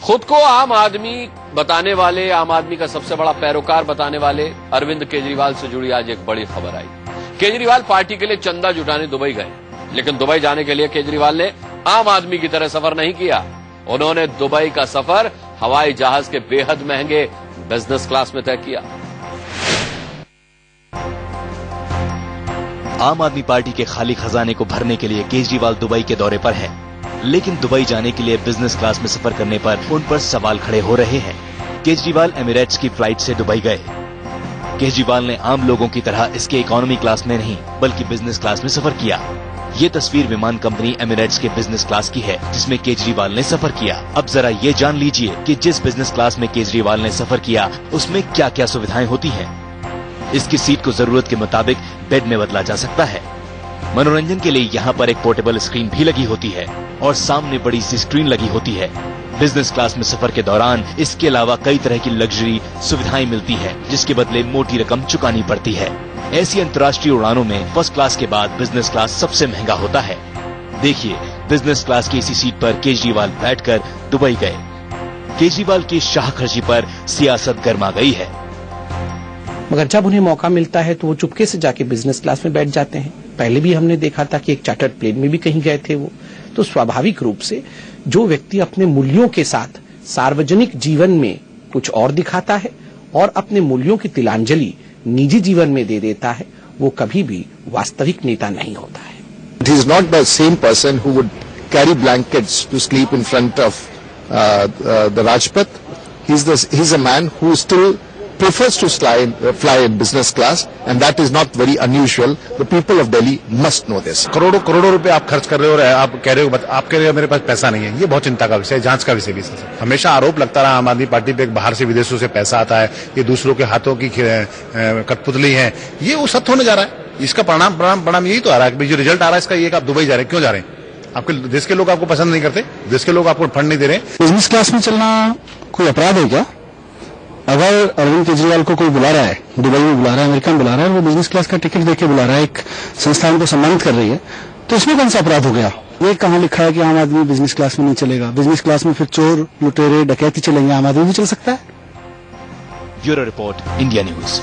खुद को आम आदमी बताने वाले, आम आदमी का सबसे बड़ा पैरोकार बताने वाले अरविंद केजरीवाल से जुड़ी आज एक बड़ी खबर आई। केजरीवाल पार्टी के लिए चंदा जुटाने दुबई गए, लेकिन दुबई जाने के लिए केजरीवाल ने आम आदमी की तरह सफर नहीं किया। उन्होंने दुबई का सफर हवाई जहाज के बेहद महंगे बिजनेस क्लास में तय किया। आम आदमी पार्टी के खाली खजाने को भरने के लिए केजरीवाल दुबई के दौरे पर हैं, लेकिन दुबई जाने के लिए बिजनेस क्लास में सफर करने पर उन पर सवाल खड़े हो रहे हैं। केजरीवाल एमिरेट्स की फ्लाइट से दुबई गए। केजरीवाल ने आम लोगों की तरह इसके इकोनॉमी क्लास में नहीं बल्कि बिजनेस क्लास में सफर किया। ये तस्वीर विमान कंपनी एमिरेट्स के बिजनेस क्लास की है, जिसमें केजरीवाल ने सफर किया। अब जरा ये जान लीजिए कि जिस बिजनेस क्लास में केजरीवाल ने सफर किया उसमें क्या क्या सुविधाएं होती हैं। इसकी सीट को जरूरत के मुताबिक बेड में बदला जा सकता है। मनोरंजन के लिए यहाँ पर एक पोर्टेबल स्क्रीन भी लगी होती है और सामने बड़ी सी स्क्रीन लगी होती है। बिजनेस क्लास में सफर के दौरान इसके अलावा कई तरह की लग्जरी सुविधाएं मिलती है, जिसके बदले मोटी रकम चुकानी पड़ती है। ऐसी अंतर्राष्ट्रीय उड़ानों में फर्स्ट क्लास के बाद बिजनेस क्लास सबसे महंगा होता है। देखिए, बिजनेस क्लास की इसी सीट पर केजरीवाल बैठकर दुबई गए। केजरीवाल की शाहखर्ची पर सियासत गर्मा गई है, मगर जब उन्हें मौका मिलता है तो वो चुपके से जाके बिजनेस क्लास में बैठ जाते हैं। पहले भी हमने देखा था कि एक चार्टर्ड प्लेन में भी कहीं गए थे वो। तो स्वाभाविक रूप से जो व्यक्ति अपने मूल्यों के साथ सार्वजनिक जीवन में कुछ और दिखाता है और अपने मूल्यों की तिलांजलि निजी जीवन में दे देता है, वो कभी भी वास्तविक नेता नहीं होता है। He is not the same person who would carry blankets to sleep in front of the Rajpath. He's a man who still prefers to fly in business class, and that is not very unusual. The people of Delhi must know this. करोड़ों रुपए आप खर्च कर रहे हो, आप कह रहे हो मेरे पास पैसा नहीं है। ये बहुत चिंता का विषय है, जांच का विषय भी है। हमेशा आरोप लगता रहा आम आदमी पार्टी पे बाहर से विदेशों से पैसा आता है, ये दूसरों के हाथों की कठपुतली है। ये वो सत्य होने जा रहा है। इसका परिणाम यही तो आ रहा है कि जो रिजल्ट आ रहा है इसका ये कि आप दुबई जा रहे हैं। क्यों जा रहे हैं? आपके देश के लोग आपको पसंद नहीं करते, देश के लोग आपको फंड नहीं दे रहे। बिजनेस क्लास में चलना कोई अपराध है क्या? अगर अरविंद केजरीवाल को कोई बुला रहा है, दुबई में बुला रहा है, अमेरिका में बुला रहा है, वो बिजनेस क्लास का टिकट देके बुला रहा है, एक संस्था उनको सम्मानित कर रही है, तो इसमें कौन सा अपराध हो गया? ये कहाँ लिखा है कि आम आदमी बिजनेस क्लास में नहीं चलेगा? बिजनेस क्लास में फिर चोर, लुटेरे, डकैती चलेंगे, आम आदमी भी चल सकता है। Bureau report, India news.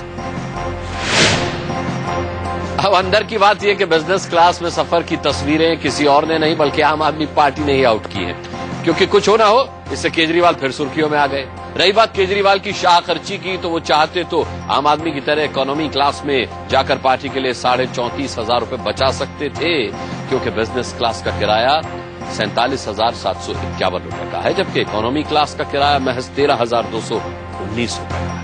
अब अंदर की बात यह कि बिजनेस क्लास में सफर की तस्वीरें किसी और ने नहीं बल्कि आम आदमी पार्टी ने ही आउट की है, क्योंकि कुछ हो ना हो इससे केजरीवाल फिर सुर्खियों में आ गए। रही बात केजरीवाल की शाहखर्ची की, तो वो चाहते तो आम आदमी की तरह इकोनॉमी क्लास में जाकर पार्टी के लिए 34,500 रुपए बचा सकते थे, क्योंकि बिजनेस क्लास का किराया 47,751 रुपए का है, जबकि इकोनॉमी क्लास का किराया महज 13,219 रुपए का है।